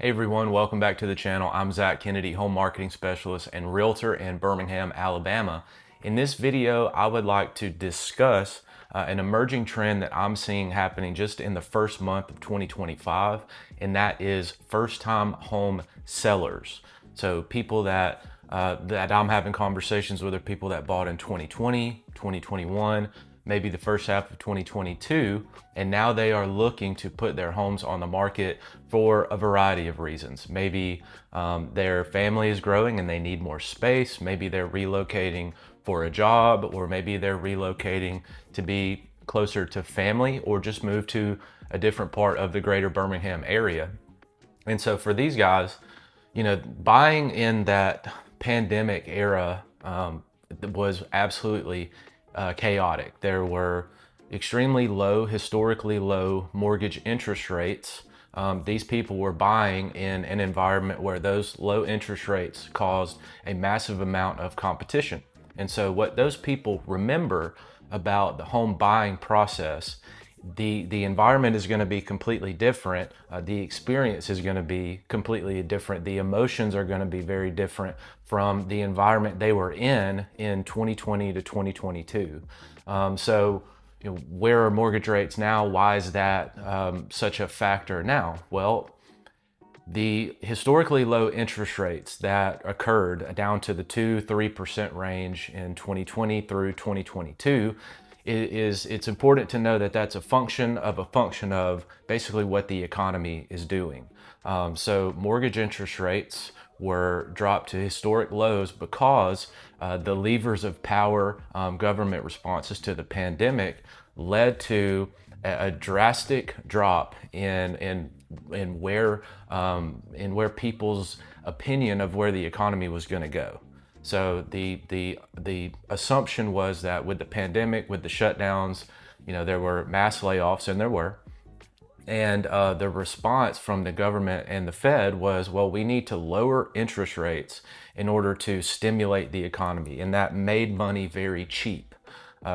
Hey everyone, welcome back to the channel. I'm Zach Kennedy, home marketing specialist and realtor in Birmingham, Alabama. In this video, I would like to discuss an emerging trend that I'm seeing happening just in the first month of 2025, and that is first-time home sellers. So people that I'm having conversations with are people that bought in 2020, 2021, maybe the first half of 2022, and now they are looking to put their homes on the market for a variety of reasons. Maybe their family is growing and they need more space. Maybe they're relocating for a job, or maybe they're relocating to be closer to family, or just move to a different part of the greater Birmingham area. And so for these guys, buying in that pandemic era was absolutely chaotic. There were extremely low, historically low mortgage interest rates. These people were buying in an environment where those low interest rates caused a massive amount of competition. And so what those people remember about the home buying process, the environment is going to be completely different. The experience is going to be completely different. The emotions are going to be very different from the environment they were in 2020 to 2022. Where are mortgage rates now? Why is that such a factor now? Well, the historically low interest rates that occurred down to the 2-3% range in 2020 through 2022, it's important to know that that's a function of basically what the economy is doing. So mortgage interest rates were dropped to historic lows because the levers of power, government responses to the pandemic led to a drastic drop in where people's opinion of where the economy was going to go. So the assumption was that with the pandemic, with the shutdowns, there were mass layoffs, and there were. And the response from the government and the Fed was, well, we need to lower interest rates in order to stimulate the economy. And that made money very cheap.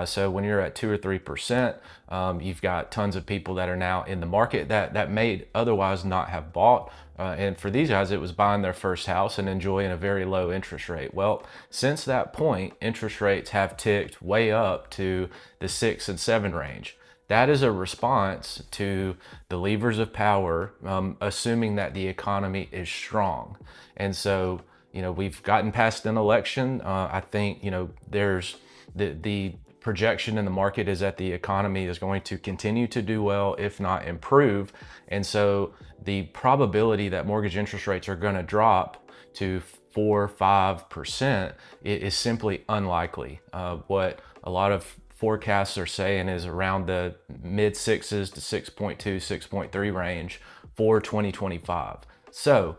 So when you're at 2 or 3%, you've got tons of people that are now in the market that may otherwise not have bought. And for these guys, it was buying their first house and enjoying a very low interest rate. Well, since that point, interest rates have ticked way up to the 6 and 7 range. That is a response to the levers of power, assuming that the economy is strong. And so, we've gotten past an election. I think, there's the projection in the market is that the economy is going to continue to do well, if not improve. And so the probability that mortgage interest rates are going to drop to 4 or 5% is simply unlikely. What a lot of forecasts are saying is around the mid 6s to 6.2, 6.3 range for 2025. So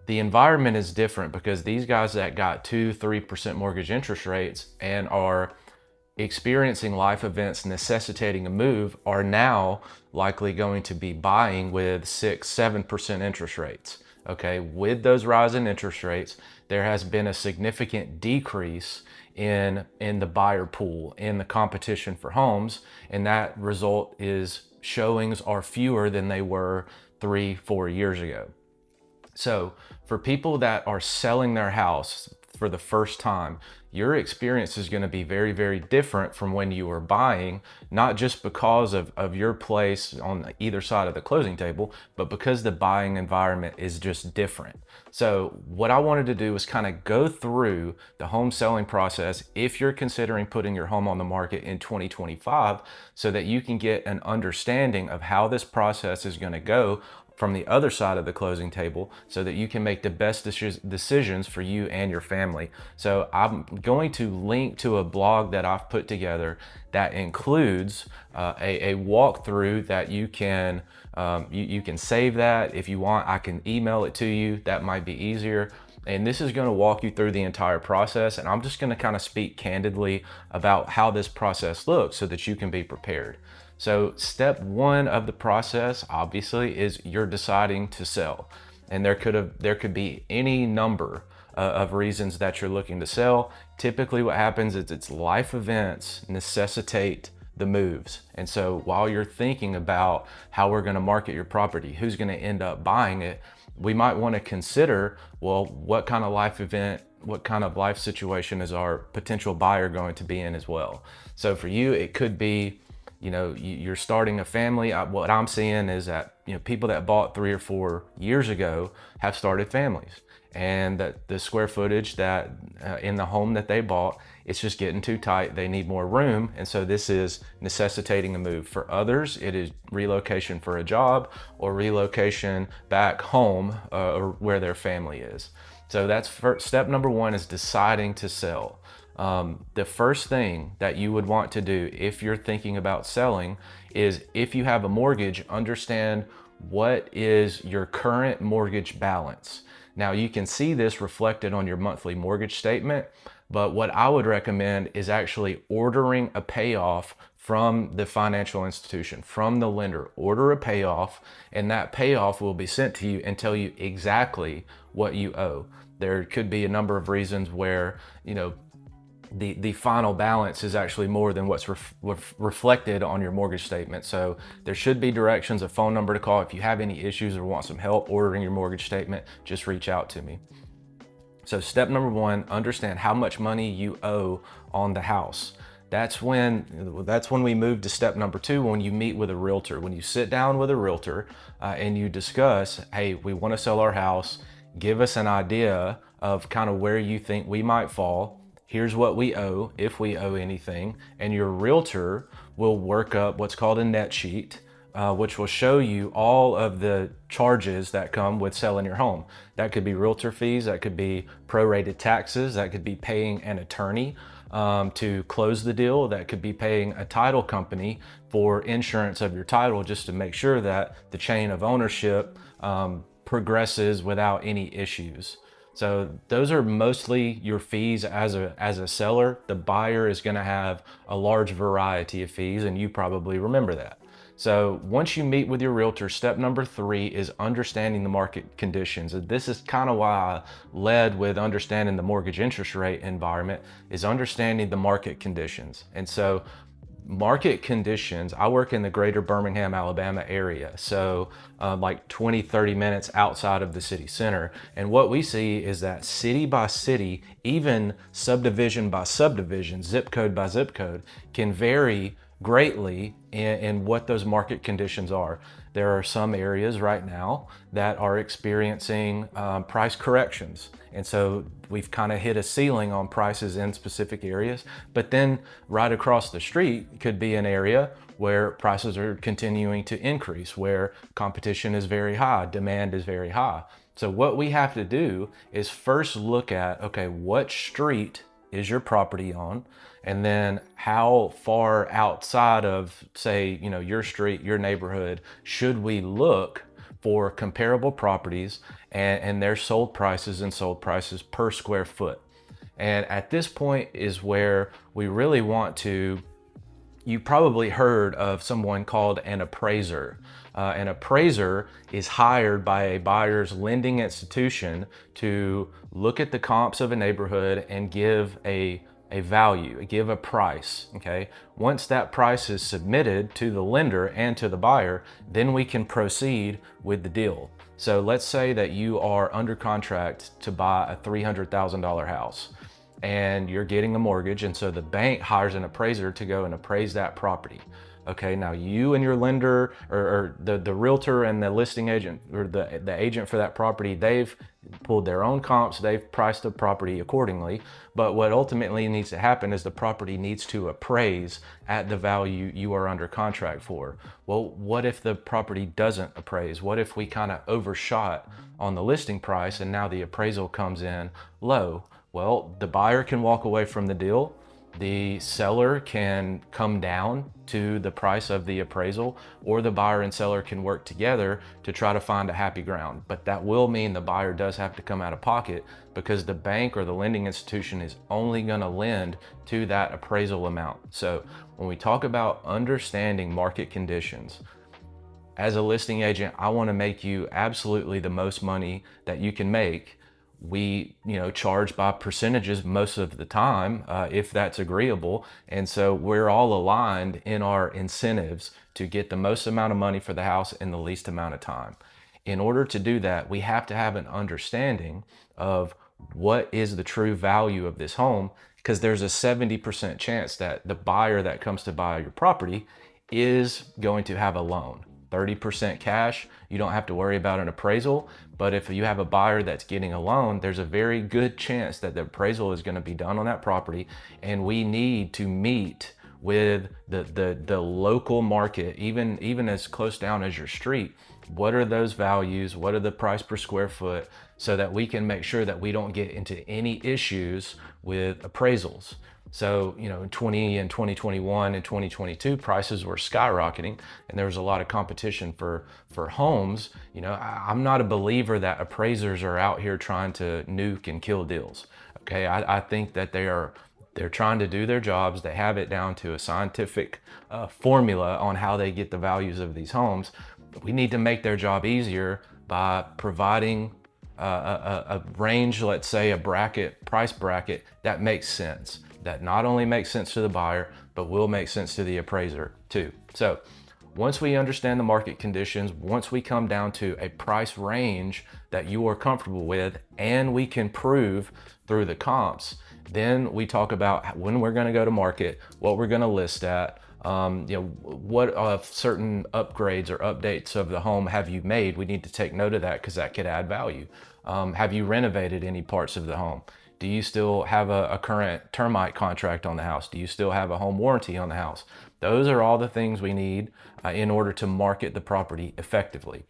the environment is different because these guys that got 2-3% mortgage interest rates and are experiencing life events necessitating a move are now likely going to be buying with 6-7% interest rates. Okay, with those rising interest rates, there has been a significant decrease in the buyer pool, in the competition for homes, and that result is showings are fewer than they were 3-4 years ago. So for people that are selling their house for the first time, your experience is going to be very, very different from when you were buying, not just because of your place on either side of the closing table, but because the buying environment is just different. So what I wanted to do was kind of go through the home selling process if you're considering putting your home on the market in 2025, so that you can get an understanding of how this process is going to go from the other side of the closing table, so that you can make the best decisions for you and your family. So I'm going to link to a blog that I've put together that includes a walkthrough that you can save that. If you want, I can email it to you. That might be easier. And this is going to walk you through the entire process. And I'm just going to kind of speak candidly about how this process looks so that you can be prepared. So step one of the process, obviously, is you're deciding to sell. And there could be any number of reasons that you're looking to sell. Typically what happens is it's life events necessitate the moves. And so while you're thinking about how we're going to market your property, who's going to end up buying it, we might want to consider, well, what kind of life event, what kind of life situation is our potential buyer going to be in as well. So for you, it could be, you're starting a family. What I'm seeing is that, people that bought 3 or 4 years ago have started families, and that the square footage that in the home that they bought, it's just getting too tight. They need more room. And so this is necessitating a move. For others, it is relocation for a job or relocation back home or where their family is. So that's step number one, is deciding to sell. The first thing that you would want to do if you're thinking about selling is, if you have a mortgage, understand what is your current mortgage balance. Now, you can see this reflected on your monthly mortgage statement, but what I would recommend is actually ordering a payoff from the financial institution, from the lender. Order a payoff, and that payoff will be sent to you and tell you exactly what you owe. There could be a number of reasons where, the final balance is actually more than what's reflected on your mortgage statement. So there should be directions, a phone number to call. If you have any issues or want some help ordering your mortgage statement, just reach out to me. So step number one, understand how much money you owe on the house. That's when we move to step number two, when you meet with a realtor. When you sit down with a realtor and you discuss, hey, we want to sell our house. Give us an idea of kind of where you think we might fall. Here's what we owe, if we owe anything. And your realtor will work up what's called a net sheet, which will show you all of the charges that come with selling your home. That could be realtor fees, that could be prorated taxes, that could be paying an attorney to close the deal, that could be paying a title company for insurance of your title, just to make sure that the chain of ownership progresses without any issues. So those are mostly your fees as a seller. The buyer is going to have a large variety of fees, and you probably remember that. So once you meet with your realtor, step number three is understanding the market conditions. And this is kind of why I led with understanding the mortgage interest rate environment, is understanding the market conditions. And so market conditions, I work in the greater Birmingham, Alabama area. So like 20-30 minutes outside of the city center. And what we see is that city by city, even subdivision by subdivision, zip code by zip code, can vary greatly in what those market conditions are. There are some areas right now that are experiencing price corrections. And so we've kind of hit a ceiling on prices in specific areas, but then right across the street could be an area where prices are continuing to increase, where competition is very high, demand is very high. So what we have to do is first look at, okay, what street is your property on? And then how far outside of, say, your street, your neighborhood, should we look for comparable properties and their sold prices and sold prices per square foot? And at this point is where we really want to, you probably heard of someone called an appraiser. An appraiser is hired by a buyer's lending institution to look at the comps of a neighborhood and give a value, give a price, okay? Once that price is submitted to the lender and to the buyer, then we can proceed with the deal. So let's say that you are under contract to buy a $300,000 house and you're getting a mortgage, and so the bank hires an appraiser to go and appraise that property. Okay, now you and your lender, or the realtor and the listing agent, or the agent for that property, they've pulled their own comps, they've priced the property accordingly. But what ultimately needs to happen is the property needs to appraise at the value you are under contract for. Well, what if the property doesn't appraise? What if we kind of overshot on the listing price and now the appraisal comes in low? Well, the buyer can walk away from the deal. The seller can come down to the price of the appraisal, or the buyer and seller can work together to try to find a happy ground. But that will mean the buyer does have to come out of pocket, because the bank or the lending institution is only going to lend to that appraisal amount. So when we talk about understanding market conditions, as a listing agent, I want to make you absolutely the most money that you can make. We charge by percentages most of the time, if that's agreeable. And so we're all aligned in our incentives to get the most amount of money for the house in the least amount of time. In order to do that, we have to have an understanding of what is the true value of this home, because there's a 70% chance that the buyer that comes to buy your property is going to have a loan. 30% cash, you don't have to worry about an appraisal. But if you have a buyer that's getting a loan, there's a very good chance that the appraisal is going to be done on that property. And we need to meet with the local market, even as close down as your street. What are those values? What are the price per square foot? So that we can make sure that we don't get into any issues with appraisals. So, in 2021 and 2022, prices were skyrocketing and there was a lot of competition for homes. I'm not a believer that appraisers are out here trying to nuke and kill deals. Okay. I think that they're trying to do their jobs. They have it down to a scientific formula on how they get the values of these homes. But we need to make their job easier by providing a range, let's say a price bracket that makes sense, that not only makes sense to the buyer, but will make sense to the appraiser too. So once we understand the market conditions, once we come down to a price range that you are comfortable with, and we can prove through the comps, then we talk about when we're going to go to market, what we're going to list at, what certain upgrades or updates of the home have you made. We need to take note of that because that could add value. Have you renovated any parts of the home? Do you still have a current termite contract on the house? Do you still have a home warranty on the house? Those are all the things we need in order to market the property effectively.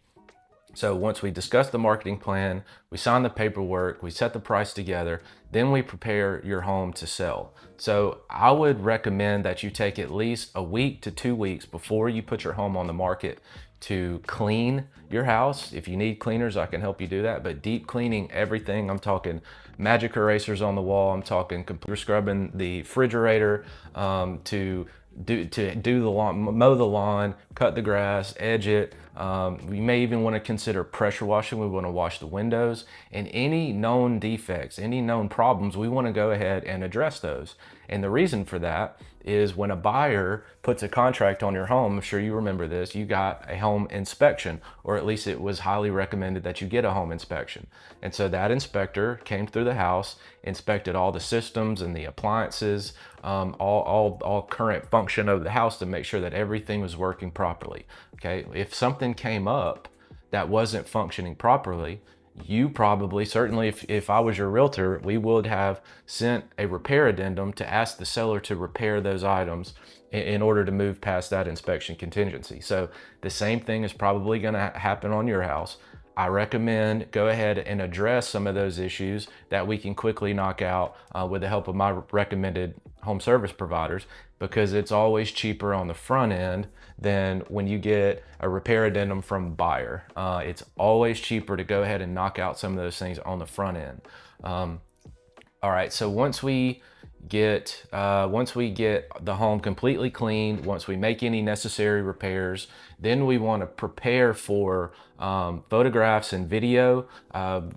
So once we discuss the marketing plan, we sign the paperwork, we set the price together, then we prepare your home to sell. So I would recommend that you take at least a week to 2 weeks before you put your home on the market to clean your house. If you need cleaners, I can help you do that. But deep cleaning everything, I'm talking magic erasers on the wall, I'm talking computer scrubbing the refrigerator, to do the lawn, mow the lawn, cut the grass, edge it. We may even want to consider pressure washing. We want to wash the windows, and any known defects, any known problems, we want to go ahead and address those. And the reason for that is when a buyer puts a contract on your home, I'm sure you remember this, you got a home inspection, or at least it was highly recommended that you get a home inspection. And so that inspector came through the house, inspected all the systems and the appliances, all current function of the house to make sure that everything was working properly. Okay, if something came up that wasn't functioning properly, you probably, certainly if I was your realtor, we would have sent a repair addendum to ask the seller to repair those items in order to move past that inspection contingency. So the same thing is probably going to happen on your house. I recommend go ahead and address some of those issues that we can quickly knock out with the help of my recommended home service providers, because it's always cheaper on the front end than when you get a repair addendum from a buyer. It's always cheaper to go ahead and knock out some of those things on the front end. All right, so once we get the home completely cleaned, once we make any necessary repairs, then we want to prepare for photographs and video.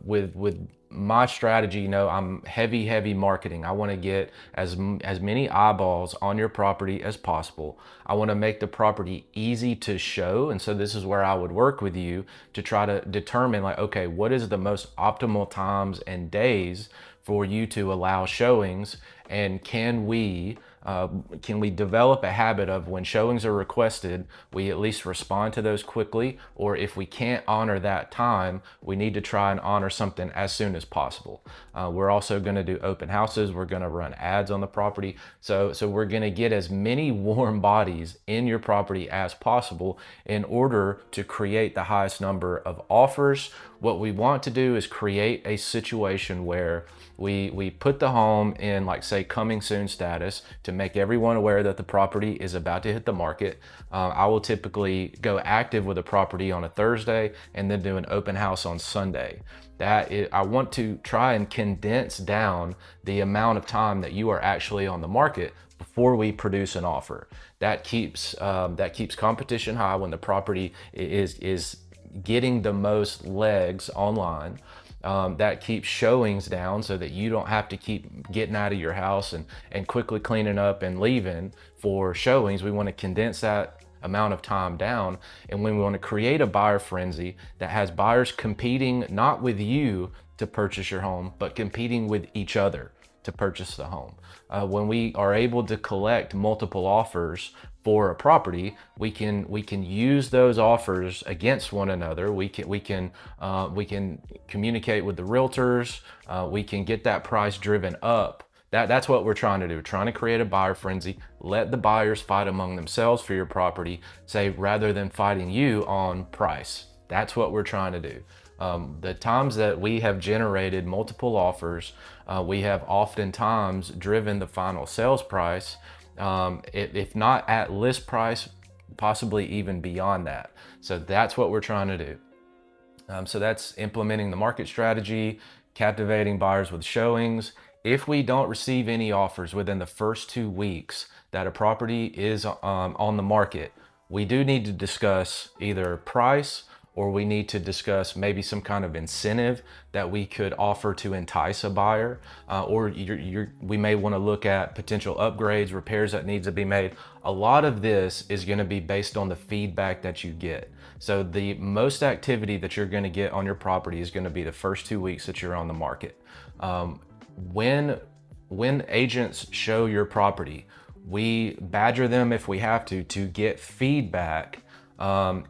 With my strategy, I'm heavy marketing. I want to get as many eyeballs on your property as possible. I want to make the property easy to show. And so this is where I would work with you to try to determine, like, okay, what is the most optimal times and days for you to allow showings, and can we develop a habit of when showings are requested, we at least respond to those quickly, or if we can't honor that time, we need to try and honor something as soon as possible. We're also going to do open houses. We're going to run ads on the property. So we're going to get as many warm bodies in your property as possible in order to create the highest number of offers. What we want to do is create a situation where we put the home in, like, say, coming soon status to make everyone aware that the property is about to hit the market. I will typically go active with a property on a Thursday and then do an open house on Sunday. I want to try and condense down the amount of time that you are actually on the market before we produce an offer. That keeps competition high when the property is getting the most legs online. That keeps showings down so that you don't have to keep getting out of your house and quickly cleaning up and leaving for showings. We want to condense that amount of time down. And when we want to create a buyer frenzy that has buyers competing not with you to purchase your home, but competing with each other to purchase the home. When we are able to collect multiple offers for a property, we can use those offers against one another. We can communicate with the realtors. We can get that price driven up. That's what we're trying to do. We're trying to create a buyer frenzy. Let the buyers fight among themselves for your property, say, rather than fighting you on price. That's what we're trying to do. The times that we have generated multiple offers, we have oftentimes driven the final sales price, if not at list price, possibly even beyond that. So that's what we're trying to do. So that's implementing the market strategy, captivating buyers with showings. If we don't receive any offers within the first 2 weeks that a property is on the market, we do need to discuss either price, or we need to discuss maybe some kind of incentive that we could offer to entice a buyer, or we may want to look at potential upgrades, repairs that need to be made. A lot of this is going to be based on the feedback that you get. So the most activity that you're going to get on your property is going to be the first 2 weeks that you're on the market. When agents show your property, we badger them if we have to get feedback.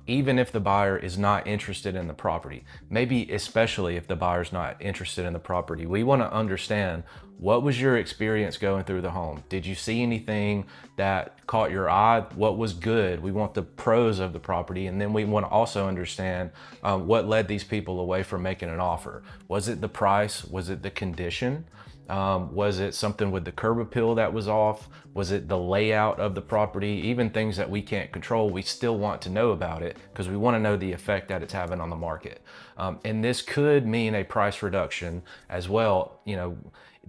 Even if the buyer is not interested in the property, maybe especially if the buyer's not interested in the property, we want to understand, what was your experience going through the home? Did you see anything that caught your eye? What was good? We want the pros of the property, and then we want to also understand what led these people away from making an offer. Was it the price? Was it the condition? Was it something with the curb appeal that was off? Was it the layout of the property? Even things that we can't control, we still want to know about it because we want to know the effect that it's having on the market. And this could mean a price reduction as well,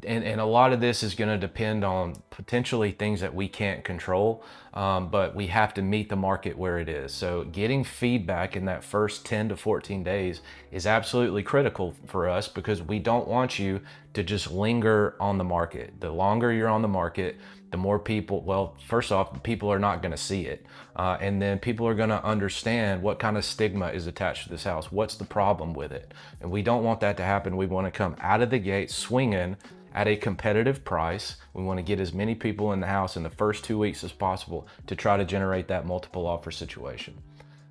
and a lot of this is going to depend on potentially things that we can't control, but we have to meet the market where it is. So getting feedback in that first 10 to 14 days is absolutely critical for us, because we don't want you to just linger on the market. The longer you're on the market, the more people, well, first off, people are not going to see it. And then people are going to understand what kind of stigma is attached to this house. What's the problem with it? And we don't want that to happen. We want to come out of the gate swinging at a competitive price. We want to get as many people in the house in the first 2 weeks as possible to try to generate that multiple offer situation.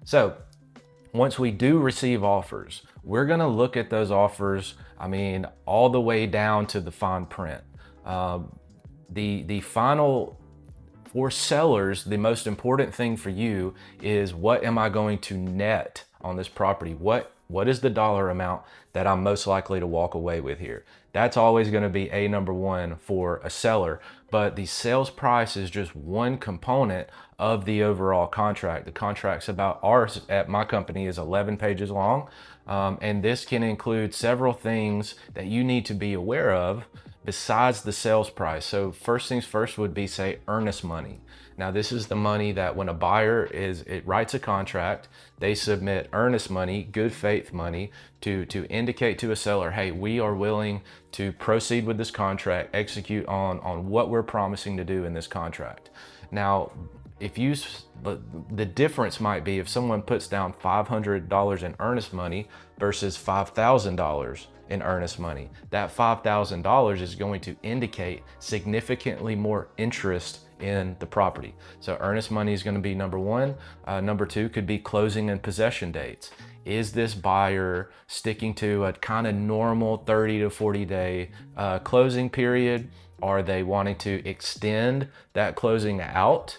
So once we do receive offers, we're going to look at those offers, all the way down to the fine print. The final, for sellers, the most important thing for you is, what am I going to net on this property? What is the dollar amount that I'm most likely to walk away with here? That's always going to be number one for a seller, but the sales price is just one component of the overall contract. The contract's about, ours at my company is 11 pages long, and this can include several things that you need to be aware of besides the sales price. So first things first would be, say, earnest money. Now, this is the money that when a buyer writes a contract, they submit earnest money, good faith money, to indicate to a seller, hey, we are willing to proceed with this contract, execute on what we're promising to do in this contract. Now, the difference might be if someone puts down $500 in earnest money versus $5,000 in earnest money. That $5,000 is going to indicate significantly more interest in the property. So earnest money is going to be number one. Number two could be closing and possession dates. Is this buyer sticking to a kind of normal 30 to 40 day closing period? Are they wanting to extend that closing out?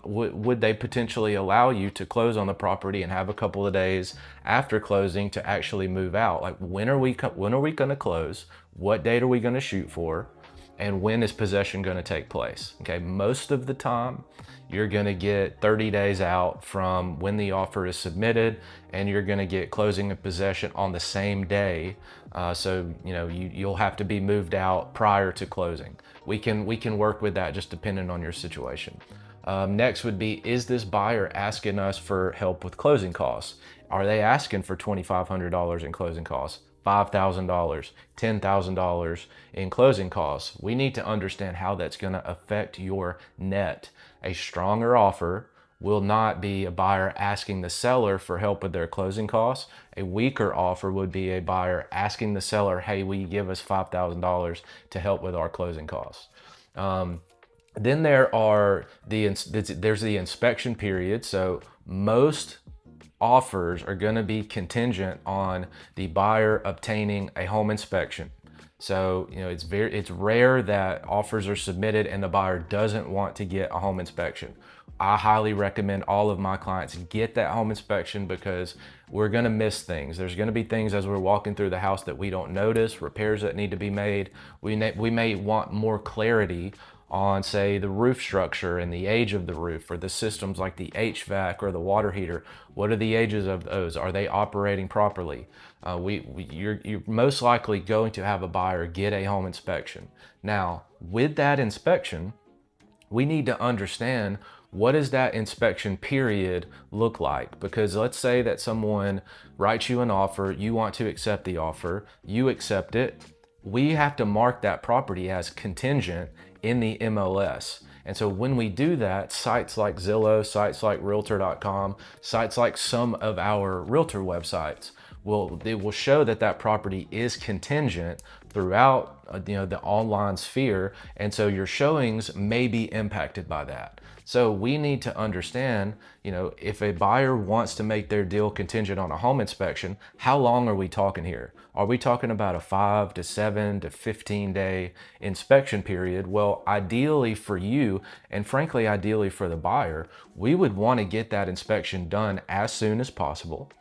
Would they potentially allow you to close on the property and have a couple of days after closing to actually move out? Like, when are we going to close? What date are we going to shoot for? And when is possession going to take place? Okay, most of the time you're going to get 30 days out from when the offer is submitted, and you're going to get closing and possession on the same day. So you'll have to be moved out prior to closing. We can work with that, just depending on your situation. Next would be, is this buyer asking us for help with closing costs? Are they asking for $2,500 in closing costs? $5,000, $10,000 in closing costs? We need to understand how that's going to affect your net. A stronger offer will not be a buyer asking the seller for help with their closing costs. A weaker offer would be a buyer asking the seller, hey, will you give us $5,000 to help with our closing costs? Then there's the inspection period. So most offers are going to be contingent on the buyer obtaining a home inspection. So, it's rare that offers are submitted and the buyer doesn't want to get a home inspection. I highly recommend all of my clients get that home inspection because we're going to miss things. There's going to be things as we're walking through the house that we don't notice, repairs that need to be made. We may want more clarity on, say, the roof structure and the age of the roof, or the systems like the HVAC or the water heater. What are the ages of those? Are they operating properly? You're most likely going to have a buyer get a home inspection. Now, with that inspection, we need to understand, what does that inspection period look like? Because let's say that someone writes you an offer, you want to accept the offer, you accept it. We have to mark that property as contingent in the MLS. And so when we do that, sites like Zillow, sites like realtor.com, sites like some of our realtor websites, it will show that property is contingent throughout the online sphere. And so your showings may be impacted by that. So we need to understand, if a buyer wants to make their deal contingent on a home inspection, how long are we talking here? Are we talking about a 5 to 7 to 15 day inspection period? Well, ideally for you, and frankly, ideally for the buyer, we would want to get that inspection done as soon as possible.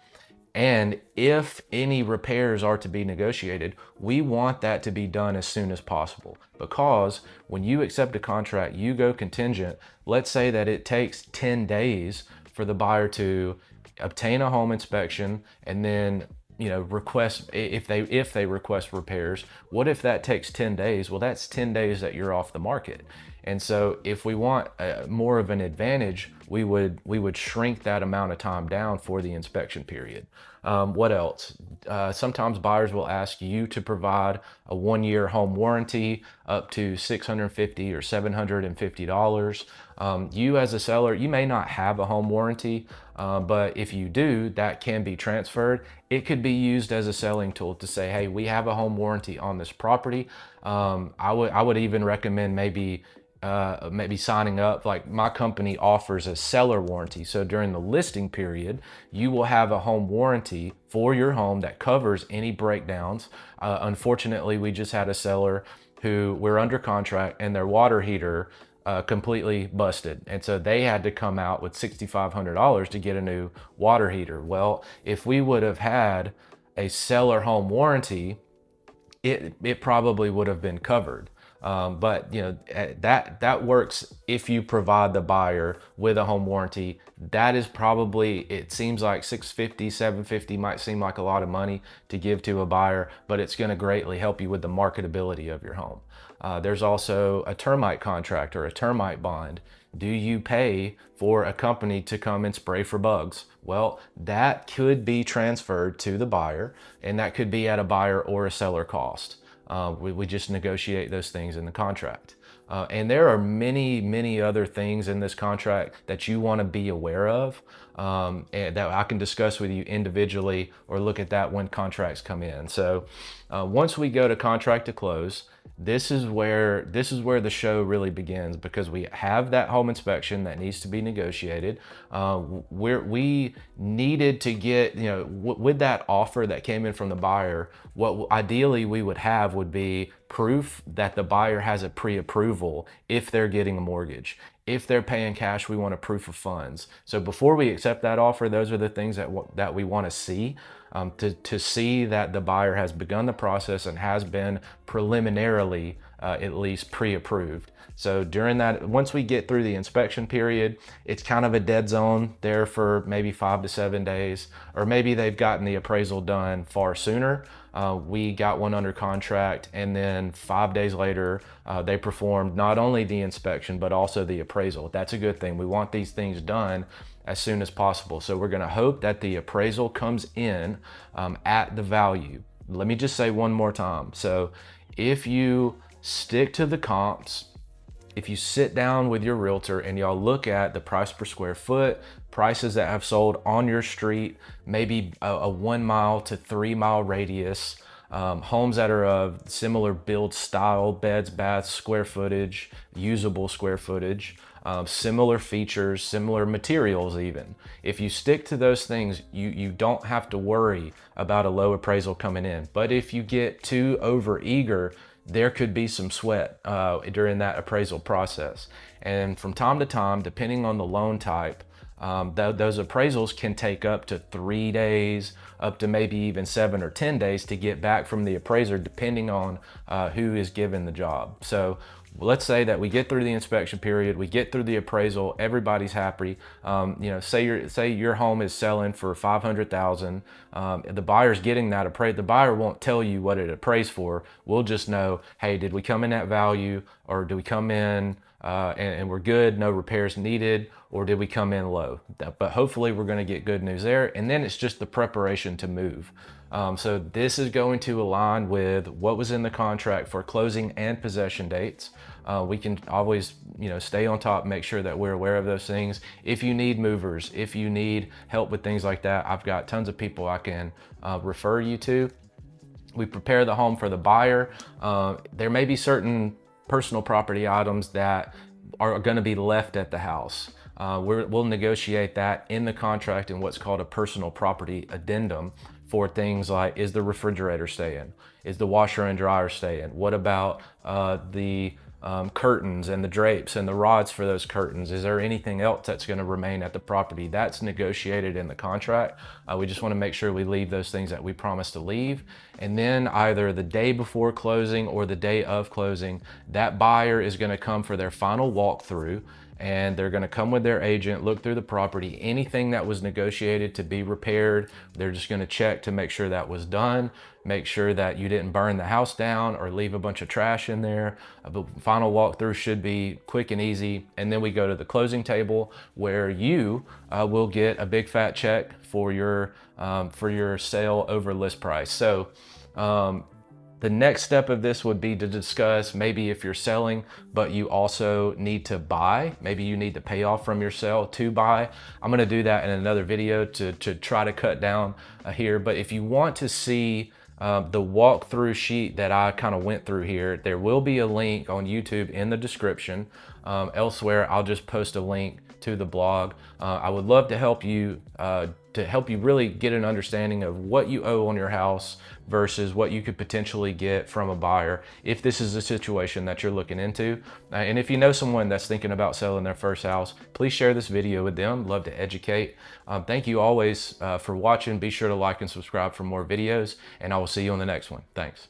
And if any repairs are to be negotiated, we want that to be done as soon as possible, because when you accept a contract, you go contingent. Let's say that it takes 10 days for the buyer to obtain a home inspection and then request, if they request repairs. What if that takes 10 days? Well, that's 10 days that you're off the market. And so if we want more of an advantage, we would shrink that amount of time down for the inspection period. What else? Sometimes buyers will ask you to provide a 1-year home warranty up to $650 or $750. You as a seller, you may not have a home warranty, but if you do, that can be transferred. It could be used as a selling tool to say, hey, we have a home warranty on this property. I would even recommend maybe signing up. Like, my company offers a seller warranty. So during the listing period, you will have a home warranty for your home that covers any breakdowns. Unfortunately, we just had a seller who we're under contract and their water heater completely busted. And so they had to come out with $6,500 to get a new water heater. Well, if we would have had a seller home warranty, it probably would have been covered. But that works if you provide the buyer with a home warranty. That is probably, it seems like $650, $750 might seem like a lot of money to give to a buyer, but it's going to greatly help you with the marketability of your home. There's also a termite contract or a termite bond. Do you pay for a company to come and spray for bugs? Well, that could be transferred to the buyer, and that could be at a buyer or a seller cost. We just negotiate those things in the contract. And there are many, many other things in this contract that you want to be aware of, and that I can discuss with you individually, or look at that when contracts come in. So once we go to contract to close, this is where the show really begins, because we have that home inspection that needs to be negotiated. We needed to get, with that offer that came in from the buyer, what ideally we would have would be proof that the buyer has a pre-approval if they're getting a mortgage. If they're paying cash, we want a proof of funds. So before we accept that offer, those are the things that we want to see, to see that the buyer has begun the process and has been preliminarily at least pre-approved. So during that, once we get through the inspection period, it's kind of a dead zone there for maybe 5 to 7 days, or maybe they've gotten the appraisal done far sooner. We got one under contract, and then 5 days later, they performed not only the inspection, but also the appraisal. That's a good thing. We want these things done as soon as possible. So we're gonna hope that the appraisal comes in at the value. Let me just say one more time. So if you stick to the comps, if you sit down with your realtor and y'all look at the price per square foot, prices that have sold on your street, maybe a 1 mile to 3 mile radius, homes that are of similar build style, beds, baths, square footage, usable square footage, similar features, similar materials even. If you stick to those things, you don't have to worry about a low appraisal coming in. But if you get too over eager, there could be some sweat during that appraisal process. And from time to time, depending on the loan type, those appraisals can take up to 3 days, up to maybe even 7 or 10 days to get back from the appraiser, depending on who is given the job. So let's say that we get through the inspection period, we get through the appraisal, everybody's happy. Say your home is selling for $500,000. The buyer's getting that appraisal. The buyer won't tell you what it appraised for. We'll just know, hey, did we come in at value, or do we come in and we're good, no repairs needed, or did we come in low? But hopefully we're going to get good news there. And then it's just the preparation to move. So this is going to align with what was in the contract for closing and possession dates. We can always, stay on top, make sure that we're aware of those things. If you need movers, if you need help with things like that, I've got tons of people I can refer you to. We prepare the home for the buyer. There may be certain personal property items that are going to be left at the house. We'll negotiate that in the contract in what's called a personal property addendum for things like, is the refrigerator staying? Is the washer and dryer staying? What about the curtains and the drapes and the rods for those curtains? Is there anything else that's going to remain at the property? That's negotiated in the contract. We just want to make sure we leave those things that we promise to leave. And then either the day before closing or the day of closing, that buyer is going to come for their final walkthrough, and they're going to come with their agent, look through the property. Anything that was negotiated to be repaired, they're just going to check to make sure that was done, make sure that you didn't burn the house down or leave a bunch of trash in there. The final walkthrough should be quick and easy. And then we go to the closing table, where you will get a big fat check for your sale over list price. So the next step of this would be to discuss maybe if you're selling, but you also need to buy. Maybe you need to pay off from your sale to buy. I'm gonna do that in another video to try to cut down here. But if you want to see the walkthrough sheet that I kind of went through here, there will be a link on YouTube in the description. Elsewhere, I'll just post a link to the blog. I would love to help you really get an understanding of what you owe on your house versus what you could potentially get from a buyer if this is a situation that you're looking into. And if you know someone that's thinking about selling their first house, please share this video with them. Love to educate. Thank you always for watching. Be sure to like and subscribe for more videos, and I will see you on the next one. Thanks.